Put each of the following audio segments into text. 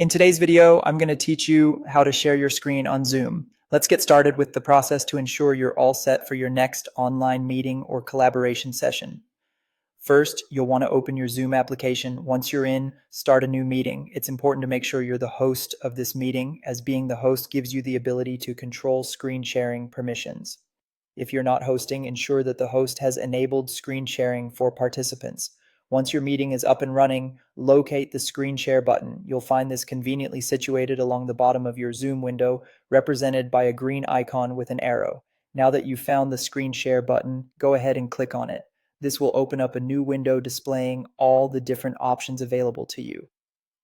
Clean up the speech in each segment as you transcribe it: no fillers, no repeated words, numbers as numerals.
In today's video, I'm going to teach you how to share your screen on Zoom. Let's get started with the process to ensure you're all set for your next online meeting or collaboration session. First, you'll want to open your Zoom application. Once you're in, start a new meeting. It's important to make sure you're the host of this meeting, as being the host gives you the ability to control screen sharing permissions. If you're not hosting, ensure that the host has enabled screen sharing for participants. Once your meeting is up and running, locate the screen share button. You'll find this conveniently situated along the bottom of your Zoom window, represented by a green icon with an arrow. Now that you've found the screen share button, go ahead and click on it. This will open up a new window displaying all the different options available to you.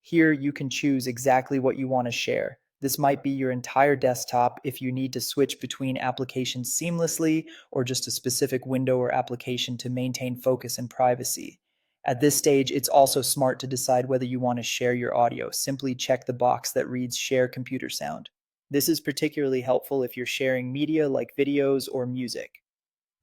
Here you can choose exactly what you want to share. This might be your entire desktop if you need to switch between applications seamlessly, or just a specific window or application to maintain focus and privacy. At this stage, it's also smart to decide whether you want to share your audio. Simply check the box that reads Share Computer Sound. This is particularly helpful if you're sharing media like videos or music.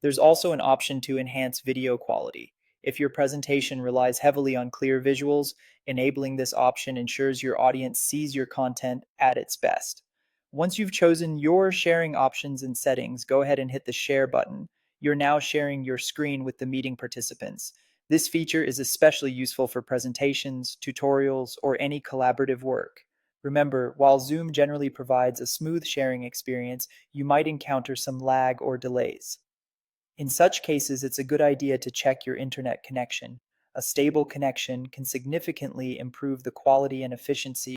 There's also an option to enhance video quality. If your presentation relies heavily on clear visuals, enabling this option ensures your audience sees your content at its best. Once you've chosen your sharing options and settings, go ahead and hit the share button. You're now sharing your screen with the meeting participants. This feature is especially useful for presentations, tutorials, or any collaborative work. Remember, while Zoom generally provides a smooth sharing experience, you might encounter some lag or delays. In such cases, it's a good idea to check your internet connection. A stable connection can significantly improve the quality and efficiency